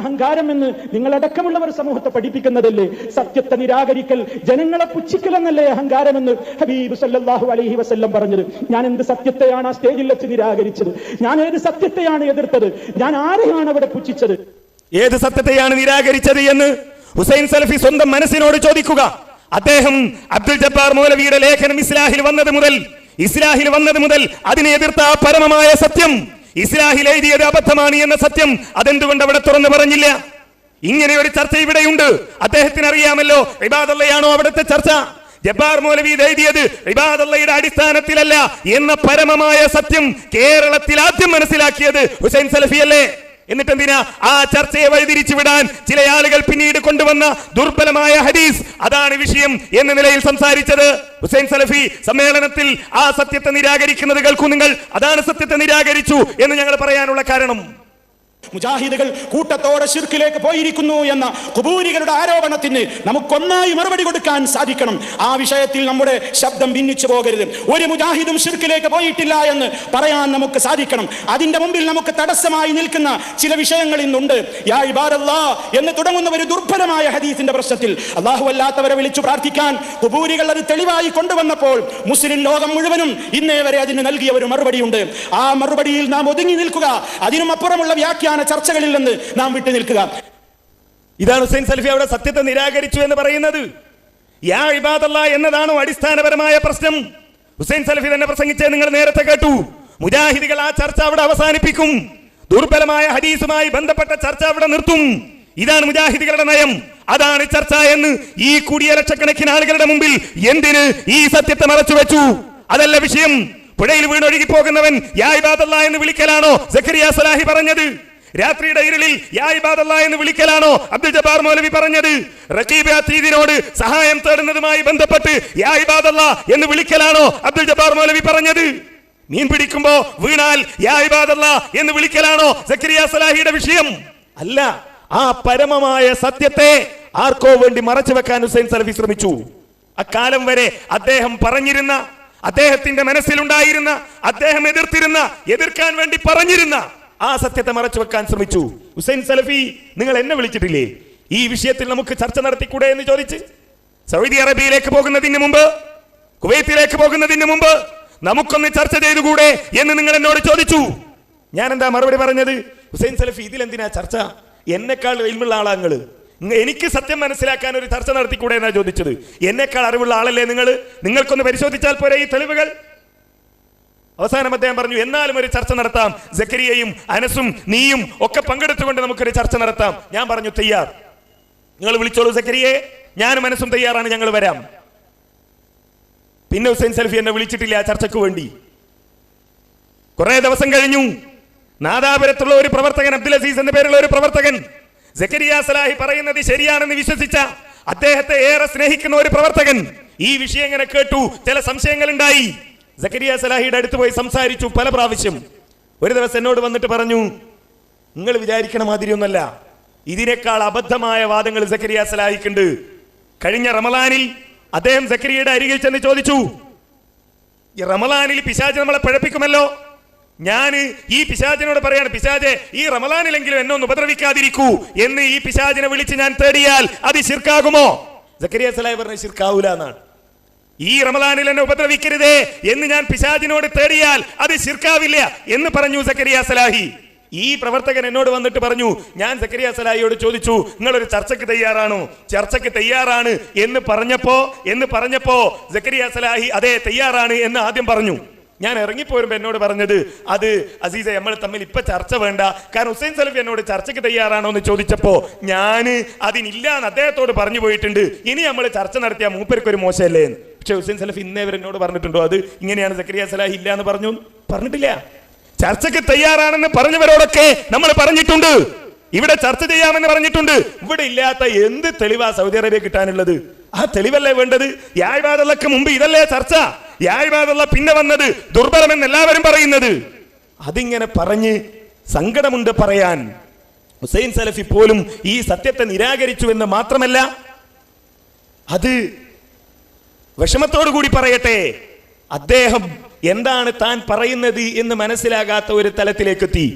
അഹങ്കാരം എന്ന് നിങ്ങളടക്കമുള്ളവർ സമൂഹത്തെ പഠിപ്പിക്കുന്നതല്ലേ? സത്യത്തെ നിരാകരിക്കൽ, ജനങ്ങളെ പുച്ഛിക്കലെന്നല്ലേ അഹങ്കാരമെന്ന് ഹബീബ് സല്ലല്ലാഹു അലൈഹി വസല്ലം പറഞ്ഞത്? ഞാൻ എന്ത് സത്യത്തെയാണ് ആ സ്റ്റേജിൽ വെച്ച് നിരാകരിച്ചത്? ഞാൻ ഏത് സത്യത്തെയാണ് എതിർത്തത്? ഞാൻ ആരെയാണ് അവിടെ പുച്ഛിച്ചത്? ഏത് സത്യത്തെയാണ് നിരാകരിച്ചത് എന്ന് ഹുസൈൻ സലഫി സ്വന്തം മനസ്സിനോട് ചോദിക്കുക. അദ്ദേഹം അബ്ദുൽ ജബ്ബാർ മൗലവിയുടെ ലേഖനം ഇസ്ലാഹിൽ വന്നത് മുതൽ അതിനെ എതിർത്ത ആ പരമമായ സത്യം, ഇസ്ലാഹിൽ എഴുതിയത് അബദ്ധമാണ് എന്ന സത്യം, അതെന്തുകൊണ്ട് അവിടെ തുറന്നു പറഞ്ഞില്ല? ഇങ്ങനെ ഒരു ചർച്ച ഇവിടെയുണ്ട്. അദ്ദേഹത്തിന് അറിയാമല്ലോ ഇബാദല്ലയാണോ അവിടുത്തെ ചർച്ച? ജബ്ബാർ മൗലവി എഴുതിയത് ഇബാദല്ലയുടെ അടിസ്ഥാനത്തിലല്ല എന്ന പരമമായ സത്യം കേരളത്തിൽ ആദ്യം മനസ്സിലാക്കിയത് ഹുസൈൻ സലഫിയല്ലേ? എന്നിട്ടെന്തിനാ ആ ചർച്ചയെ വഴിതിരിച്ചു വിടാൻ ചില ആളുകൾ പിന്നീട് കൊണ്ടുവന്ന ദുർബലമായ ഹദീസ്, അതാണ് വിഷയം എന്ന നിലയിൽ സംസാരിച്ചത്? ഹുസൈൻ സലഫി സമ്മേളനത്തിൽ ആ സത്യത്തെ നിരാകരിക്കുന്നത് കേൾക്കൂ നിങ്ങൾ. അതാണ് സത്യത്തെ നിരാകരിച്ചു എന്ന് ഞങ്ങൾ പറയാനുള്ള കാരണം. മുജാഹിദുകൾ കൂട്ടത്തോടെ ശിർക്കിലേക്ക് പോയിരിക്കുന്നു എന്ന ഖുബൂരികളുടെ ആരോപണത്തിന് നമുക്കൊന്നായി മറുപടി കൊടുക്കാൻ സാധിക്കണം. ആ വിഷയത്തിൽ നമ്മുടെ ശബ്ദം ഭിന്നിച്ചു പോകരുത്. ഒരു മുജാഹിദും ശിർക്കിലേക്ക് പോയിട്ടില്ല എന്ന് പറയാൻ നമുക്ക് സാധിക്കണം. അതിന്റെ മുമ്പിൽ നമുക്ക് തടസ്സമായി നിൽക്കുന്ന ചില വിഷയങ്ങൾ ഇന്നുണ്ട്. യാ ഇബാദല്ലാഹ് എന്ന് തുടങ്ങുന്ന ഒരു ദുർബലമായ ഹദീസിന്റെ പ്രശ്നത്തിൽ അല്ലാഹു അല്ലാത്തവരെ വിളിച്ചു പ്രാർത്ഥിക്കാൻ ഖുബൂരികൾ അത് തെളിവായി കൊണ്ടുവന്നപ്പോൾ മുസ്ലിം ലോകം മുഴുവനും ഇന്നേ വരെ അതിന് നൽകിയ ഒരു മറുപടിയുണ്ട്. ആ മറുപടിയിൽ നാം ഒതുങ്ങി നിൽക്കുക, അതിനും അപ്പുറമുള്ള വ്യാഖ്യാന ചർച്ചകളിൽ നിന്ന് നാം വിട്ടു നിൽക്കുക. ഇതാണ് ഹുസൈൻ സലഫി അവിടെ സത്യത്തെ നിരാകരിച്ചു എന്ന് പറയുന്നത്. യാ ഇബാദല്ലാഹ് എന്നതാണോ അടിസ്ഥാനപരമായ പ്രശ്നം? ഹുസൈൻ സലഫി തന്നെ പ്രസംഗിച്ചത് നിങ്ങൾ നേരത്തെ കേട്ടു. മുജാഹിദികൾ ആ ചർച്ച അവിടെ അവസാനിപ്പിക്കും, ദുർബലമായ ഹദീസുമായി ബന്ധപ്പെട്ട ചർച്ച അവിടെ നിർത്തും. ഇതാണ് മുജാഹിദികളുടെ നയം, അതാണ് ചർച്ച എന്ന് ഈ കൂടിയ ലക്ഷക്കണക്കിന് ആളുകളുടെ മുമ്പിൽ എന്തിന് ഈ സത്യത്തെ മറച്ചു വെച്ചു? അതല്ല വിഷയം. പുഴയിൽ വീണൊഴുകി പോകുന്നവൻ യാ ഇബാദല്ലാഹ് എന്ന് വിളിക്കലാണോ സക്കരിയ സലാഹി പറഞ്ഞത്? രാത്രിയുടെ ഇരുളിൽ യാ ഇബാദല്ലാഹ് എന്ന് വിളിക്കലാണോ അബ്ദുൽ ജബ്ബാർ മൗലവി പറഞ്ഞത്? റഖീബ് അതീദിനോട് സഹായം തേടുന്നതുമായി ബന്ധപ്പെട്ട് യാ ഇബാദല്ലാഹ് എന്ന് വിളിക്കലാണോ അബ്ദുൽ ജബ്ബാർ മൗലവി പറഞ്ഞത്? മീൻ പിടിക്കുമ്പോ വീണാൽ യാ ഇബാദല്ലാഹ് എന്ന് വിളിക്കലാണോ സക്കരിയ സലാഹിയുടെ വിഷയം? അല്ല. ആ പരമമായ സത്യത്തെ ആർക്കോ വേണ്ടി മറച്ചു വെക്കാൻ ഹുസൈൻ സലഫി ശ്രമിച്ചു. അക്കാലം വരെ അദ്ദേഹം പറഞ്ഞിരുന്ന, അദ്ദേഹത്തിന്റെ മനസ്സിലുണ്ടായിരുന്ന, അദ്ദേഹം എതിർക്കാൻ വേണ്ടി പറഞ്ഞിരുന്ന ആ സത്യത്തെ മറച്ചു വെക്കാൻ ശ്രമിച്ചു. ഹുസൈൻ സലഫി, നിങ്ങൾ എന്നെ വിളിച്ചിട്ടില്ലേ ഈ വിഷയത്തിൽ നമുക്ക് ചർച്ച നടത്തിക്കൂടെ എന്ന് ചോദിച്ച്? സൗദി അറേബ്യയിലേക്ക് പോകുന്നതിന് മുമ്പ്, കുവൈത്തിലേക്ക് പോകുന്നതിന് മുമ്പ് നമുക്കൊന്ന് ചർച്ച ചെയ്തുകൂടെ എന്ന് നിങ്ങൾ എന്നോട് ചോദിച്ചു. ഞാൻ എന്താ മറുപടി പറഞ്ഞത്? ഹുസൈൻ സലഫി, ഇതിലെന്തിനാ ചർച്ച? എന്നെക്കാൾ ഇൽമുള്ള ആളാങ്ങള്, എനിക്ക് സത്യം മനസ്സിലാക്കാൻ ഒരു ചർച്ച നടത്തിക്കൂടെ എന്നാ ചോദിച്ചത്. എന്നെക്കാൾ അറിവുള്ള ആളല്ലേ നിങ്ങൾ? നിങ്ങൾക്കൊന്ന് പരിശോധിച്ചാൽ പോരെ ഈ തെളിവുകൾ? അവസാനം അദ്ദേഹം പറഞ്ഞു, എന്നാലും ഒരു ചർച്ച നടത്താം, സക്കരിയയും അനസും നീയും ഒക്കെ പങ്കെടുത്തുകൊണ്ട് നമുക്കൊരു ചർച്ച നടത്താം. ഞാൻ പറഞ്ഞു തയ്യാർ, നിങ്ങൾ വിളിച്ചോളൂ സക്കരിയെ, ഞാനും മനസ്സും തയ്യാറാണ്, ഞങ്ങൾ വരാം. പിന്നെ ഹുസൈൻ സലഫി എന്നെ വിളിച്ചിട്ടില്ല ആ ചർച്ചയ്ക്ക് വേണ്ടി. കുറെ ദിവസം കഴിഞ്ഞു. നാദാപുരത്തുള്ള ഒരു പ്രവർത്തകൻ, അബ്ദുൽ അസീസ് എന്ന പേരുള്ള ഒരു പ്രവർത്തകൻ, സക്കരിയ സലാഹി പറയുന്നത് ശരിയാണെന്ന് വിശ്വസിച്ച, അദ്ദേഹത്തെ ഏറെ സ്നേഹിക്കുന്ന ഒരു പ്രവർത്തകൻ ഈ വിഷയം ഇങ്ങനെ കേട്ടു. ചില സംശയങ്ങൾ ഉണ്ടായി. സക്കരിയ സലാഹിയുടെ അടുത്ത് പോയി സംസാരിച്ചു പല പ്രാവശ്യം. ഒരു ദിവസം എന്നോട് വന്നിട്ട് പറഞ്ഞു, നിങ്ങൾ വിചാരിക്കണ മാതിരിയൊന്നല്ല, ഇതിനേക്കാൾ അബദ്ധമായ വാദങ്ങൾ സക്കരിയ സലാഹിക്കുണ്ട്. കഴിഞ്ഞ റമളാനിൽ അദ്ദേഹം സക്കരിയയുടെ അരികിൽ ചെന്ന് ചോദിച്ചു, ഈ റമളാനിൽ പിശാച് നമ്മളെ പിഴപ്പിക്കുമല്ലോ, ഞാൻ ഈ പിശാചിനോട് പറയാണ്, പിശാചെ ഈ റമളാനിലെങ്കിലും എന്നെ ഒന്ന് ഉപദ്രവിക്കാതിരിക്കൂ എന്ന് ഈ പിശാചിനെ വിളിച്ച് ഞാൻ തേടിയാൽ അത് ശിർക്കാകുമോ? സക്കരിയ സലാഹി പറഞ്ഞ ശിർക്കാവൂല എന്നാണ്. ഈ റമളാനിൽ എന്നെ ഉപദ്രവിക്കരുതേ എന്ന് ഞാൻ പിശാചിനോട് തേടിയാൽ അത് ശിർക്കാവില്ല എന്ന് പറഞ്ഞു സക്കരിയ സലാഹി. ഈ പ്രവർത്തകൻ എന്നോട് വന്നിട്ട് പറഞ്ഞു, ഞാൻ സക്കരിയ സലാഹിയോട് ചോദിച്ചു, നിങ്ങളൊരു ചർച്ചയ്ക്ക് തയ്യാറാണോ? ചർച്ചയ്ക്ക് തയ്യാറാണ് എന്ന് പറഞ്ഞപ്പോ സക്കരിയ സലാഹി അതെ തയ്യാറാണ് എന്ന് ആദ്യം പറഞ്ഞു. ഞാൻ ഇറങ്ങിപ്പോരുമ്പോ എന്നോട് പറഞ്ഞത്, അത് അസീസ നമ്മൾ തമ്മിൽ ഇപ്പൊ ചർച്ച വേണ്ട, കാരണം ഹുസൈൻ സലഫി എന്നോട് ചർച്ചയ്ക്ക് തയ്യാറാണോ എന്ന് ചോദിച്ചപ്പോ ഞാൻ അതിനില്ല എന്ന് അദ്ദേഹത്തോട് പറഞ്ഞു പോയിട്ടുണ്ട്. ഇനി നമ്മൾ ചർച്ച നടത്തിയാൽ മൂപ്പർക്കൊരു മോശമല്ലേ എന്ന്. പക്ഷെ ഹുസൈൻ സലഫി ഇന്നേവർ എന്നോട് പറഞ്ഞിട്ടുണ്ടോ അത് ഇങ്ങനെയാണ് സക്കരിയ സലാഹി ഇല്ല എന്ന് പറഞ്ഞിട്ടില്ല. ചർച്ചയ്ക്ക് തയ്യാറാണെന്ന് പറഞ്ഞവരോടൊക്കെ നമ്മൾ പറഞ്ഞിട്ടുണ്ട്, ഇവിടെ ചർച്ച ചെയ്യാമെന്ന് പറഞ്ഞിട്ടുണ്ട്. ഇവിടെ ഇല്ലാത്ത എന്ത് തെളിവാ സൗദി അറേബ്യ കിട്ടാനുള്ളത്? ആ തെളിവല്ലേ വേണ്ടത്? യാ ഇബാദല്ലാഹ്ക്ക് മുമ്പ് ഇതല്ലേ ചർച്ച? യാ ഇബാദല്ലാഹ് പിന്നെ വന്നത് ദുർബലമെന്ന് എല്ലാവരും പറയുന്നത്. അതിങ്ങനെ പറഞ്ഞ് സങ്കടമുണ്ട് പറയാൻ. ഹുസൈൻ സലഫി പോലും ഈ സത്യത്തെ നിരാകരിച്ചു എന്ന് മാത്രമല്ല, അത് വിഷമത്തോടു കൂടി പറയട്ടെ, അദ്ദേഹം എന്താണ് താൻ പറയുന്നത് എന്ന് മനസ്സിലാകാത്ത ഒരു തലത്തിലേക്കെത്തി.